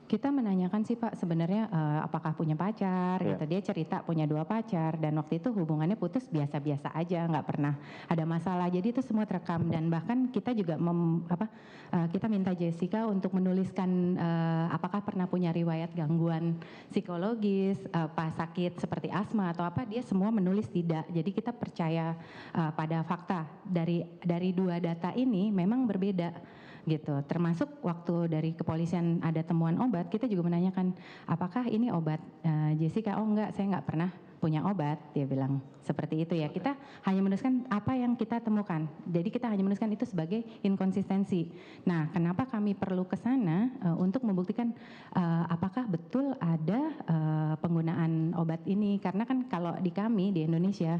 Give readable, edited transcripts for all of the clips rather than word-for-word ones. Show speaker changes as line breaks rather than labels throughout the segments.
Kita menanyakan sih Pak sebenarnya, apakah punya pacar
Iya.
gitu, dia cerita punya 2 pacar dan waktu itu hubungannya putus biasa-biasa aja, nggak pernah ada masalah. Jadi itu semua terekam dan bahkan kita juga kita minta Jessica untuk menuliskan, apakah pernah punya riwayat gangguan psikologis, pas sakit seperti asma atau apa, dia semua menulis tidak. Jadi kita percaya, pada fakta dari 2 data ini memang berbeda gitu. Termasuk waktu dari kepolisian ada temuan obat, kita juga menanyakan, apakah ini obat Jessica? Oh enggak, saya nggak pernah punya obat, dia bilang seperti itu ya. Kita hanya menuliskan apa yang kita temukan. Jadi kita hanya menuliskan itu sebagai inkonsistensi. Nah, kenapa kami perlu ke sana untuk membuktikan apakah betul ada penggunaan obat ini? Karena kan kalau di kami di Indonesia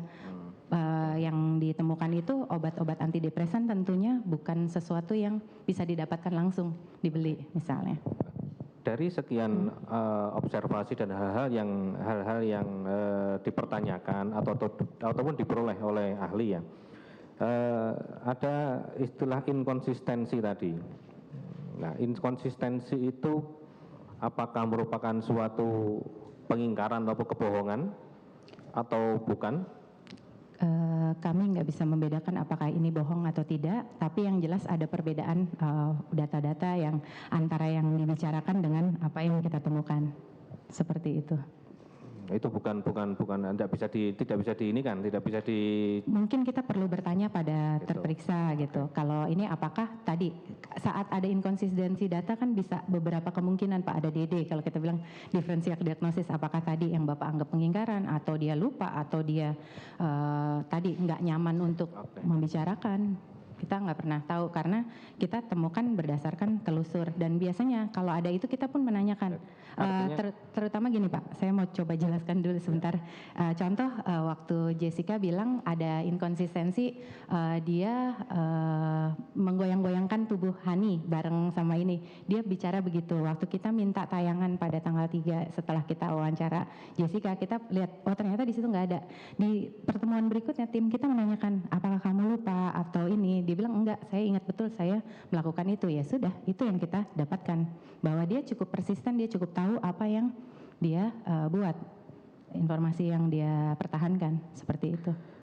yang ditemukan itu obat-obat antidepresan tentunya bukan sesuatu yang bisa didapatkan langsung dibeli misalnya.
Dari sekian observasi dan hal-hal yang dipertanyakan ataupun diperoleh oleh ahli ya, ada istilah inkonsistensi tadi. Nah, inkonsistensi itu apakah merupakan suatu pengingkaran atau kebohongan atau bukan?
Kami nggak bisa membedakan apakah ini bohong atau tidak, tapi yang jelas ada perbedaan data-data yang antara yang dibicarakan dengan apa yang kita temukan, seperti itu.
Itu tidak bisa tidak bisa di.
Mungkin kita perlu bertanya pada terperiksa gitu. Kalau ini apakah tadi saat ada inkonsistensi data kan bisa beberapa kemungkinan Pak, ada DD kalau kita bilang differential diagnosis, apakah tadi yang Bapak anggap pengingkaran atau dia lupa atau dia tadi nggak nyaman untuk membicarakan. Kita nggak pernah tahu karena kita temukan berdasarkan telusur dan biasanya kalau ada itu kita pun menanyakan. Terutama gini Pak, saya mau coba jelaskan dulu sebentar. Contoh waktu Jessica bilang ada inkonsistensi, dia menggoyang-goyangkan tubuh Hani bareng sama ini. Dia bicara begitu. Waktu kita minta tayangan pada tanggal 3 setelah kita wawancara Jessica, kita lihat oh ternyata di situ nggak ada. Di pertemuan berikutnya tim kita menanyakan apakah kamu lupa atau ini. Dia bilang enggak, saya ingat betul saya melakukan itu. Ya sudah, itu yang kita dapatkan bahwa dia cukup persisten, dia cukup tahu apa yang dia buat, informasi yang dia pertahankan seperti itu.